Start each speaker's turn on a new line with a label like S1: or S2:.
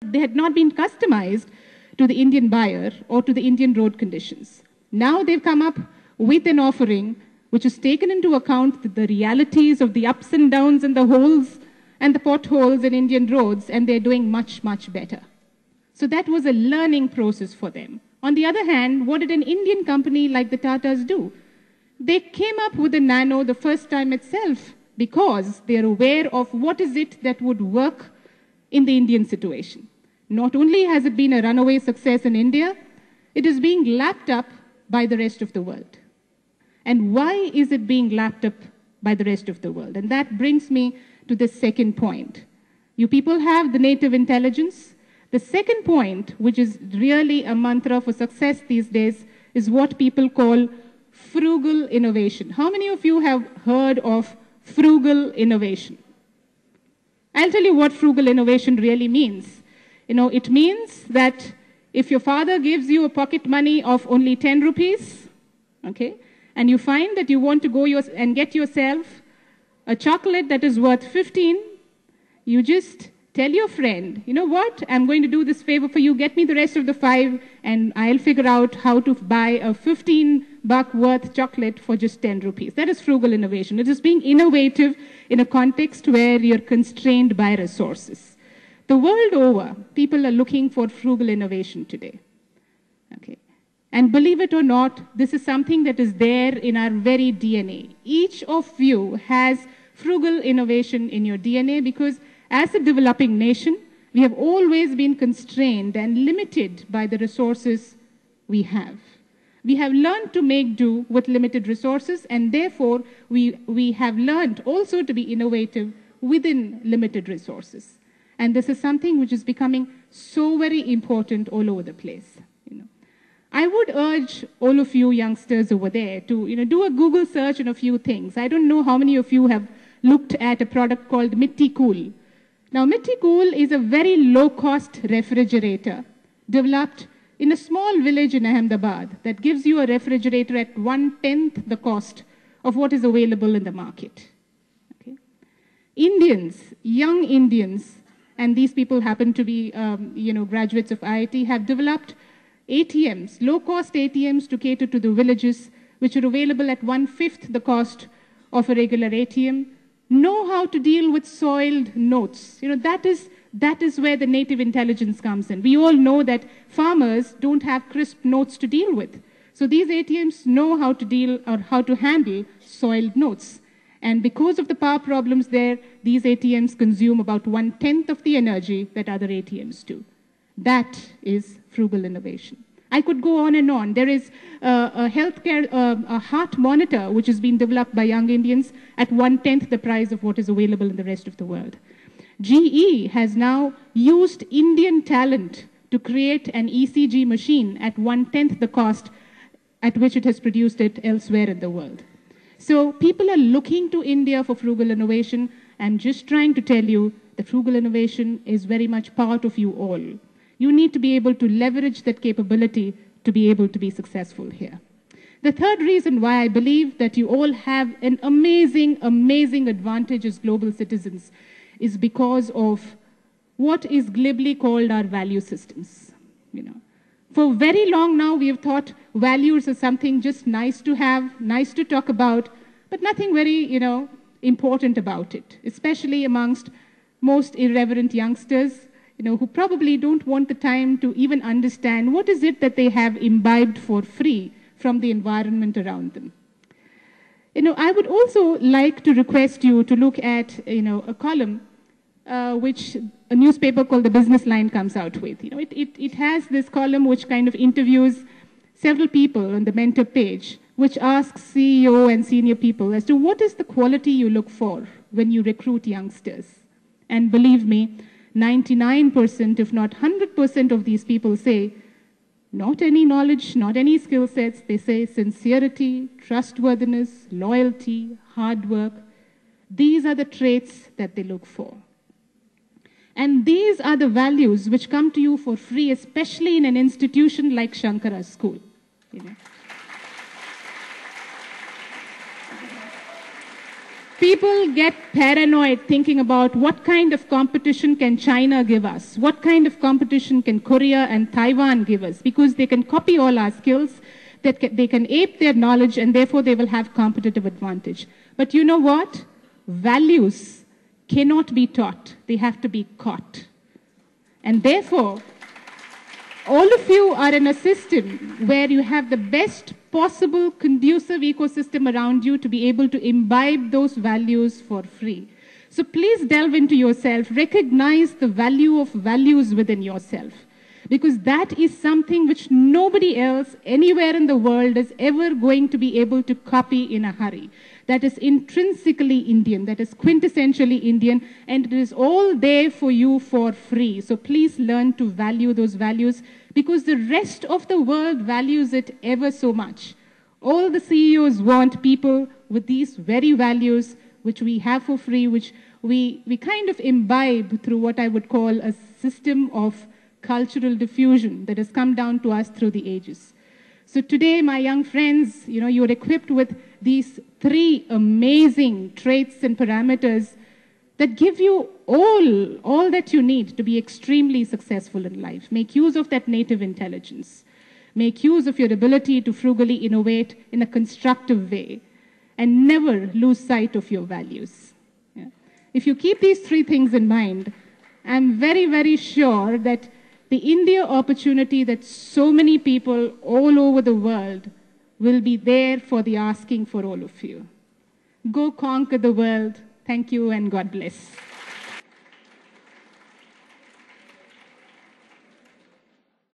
S1: They had not been customized to the Indian buyer or to the Indian road conditions. Now they've come up with an offering which has taken into account the realities of the ups and downs and the holes and the potholes in Indian roads, and they're doing much, much better. So that was a learning process for them. On the other hand, what did an Indian company like the Tatas do? They came up with the Nano the first time itself because they're aware of what is it that would work in the Indian situation. Not only has it been a runaway success in India, it is being lapped up by the rest of the world. And why is it being lapped up by the rest of the world? And that brings me to the second point. You people have the native intelligence. The second point, which is really a mantra for success these days, is what people call frugal innovation. How many of you have heard of frugal innovation? I'll tell you what frugal innovation really means. It means that if your father gives you a pocket money of only 10 rupees, okay, and you find that you want to go and get yourself a chocolate that is worth 15, you just tell your friend, you know what, I'm going to do this favor for you, get me the rest of the 5, and I'll figure out how to buy a 15-buck worth chocolate for just 10 rupees. That is frugal innovation. It is being innovative in a context where you're constrained by resources. The world over, people are looking for frugal innovation today. Okay. And believe it or not, this is something that is there in our very DNA. Each of you has frugal innovation in your DNA because as a developing nation, we have always been constrained and limited by the resources we have. We have learned to make do with limited resources, and therefore we have learned also to be innovative within limited resources. And this is something which is becoming so very important all over the place. I would urge all of you youngsters over there to do a Google search on a few things. I don't know how many of you have looked at a product called Mitticool. Now, Mitticool is a very low-cost refrigerator developed in a small village in Ahmedabad that gives you a refrigerator at 1/10 the cost of what is available in the market. Okay? Indians, young Indians, and these people happen to be graduates of IIT, have developed ATMs, low-cost ATMs to cater to the villages, which are available at 1/5 the cost of a regular ATM. Know how to deal with soiled notes. That is where the native intelligence comes in. We all know that farmers don't have crisp notes to deal with. So these ATMs know how to deal or how to handle soiled notes. And because of the power problems there, these ATMs consume about 1/10 of the energy that other ATMs do. That is frugal innovation. I could go on and on. There is a healthcare, a heart monitor, which has been developed by young Indians at 1/10 the price of what is available in the rest of the world. GE has now used Indian talent to create an ECG machine at 1/10 the cost at which it has produced it elsewhere in the world. So people are looking to India for frugal innovation. I'm just trying to tell you that frugal innovation is very much part of you all. You need to be able to leverage that capability to be able to be successful here. The third reason why I believe that you all have an amazing, amazing advantage as global citizens is because of what is glibly called our value systems. For very long now, we have thought values are something just nice to have, nice to talk about, but nothing very, important about it, especially amongst most irreverent youngsters, who probably don't want the time to even understand what is it that they have imbibed for free from the environment around them. I would also like to request you to look at, a column which a newspaper called The Business Line comes out with. It has this column which kind of interviews several people on the mentor page, which asks CEO and senior people as to what is the quality you look for when you recruit youngsters. And believe me, 99%, if not 100% of these people say, not any knowledge, not any skill sets. They say sincerity, trustworthiness, loyalty, hard work. These are the traits that they look for. And these are the values which come to you for free, especially in an institution like Sankara School. People get paranoid thinking about what kind of competition can China give us? What kind of competition can Korea and Taiwan give us? Because they can copy all our skills, they can ape their knowledge, and therefore they will have competitive advantage. But you know what? Values cannot be taught. They have to be caught. And therefore, all of you are in a system where you have the best possible conducive ecosystem around you to be able to imbibe those values for free. So please delve into yourself, recognize the value of values within yourself, because that is something which nobody else anywhere in the world is ever going to be able to copy in a hurry. That is intrinsically Indian, that is quintessentially Indian, and it is all there for you for free. So please learn to value those values, because the rest of the world values it ever so much. All the CEOs want people with these very values, which we have for free, which we kind of imbibe through what I would call a system of cultural diffusion that has come down to us through the ages. So today, my young friends, you're equipped with these 3 amazing traits and parameters that give you all that you need to be extremely successful in life. Make use of that native intelligence. Make use of your ability to frugally innovate in a constructive way, and never lose sight of your values. Yeah. If you keep these 3 things in mind, I'm very, very sure that the India opportunity that so many people all over the world will be there for the asking for all of you. Go conquer the world. Thank you and God bless.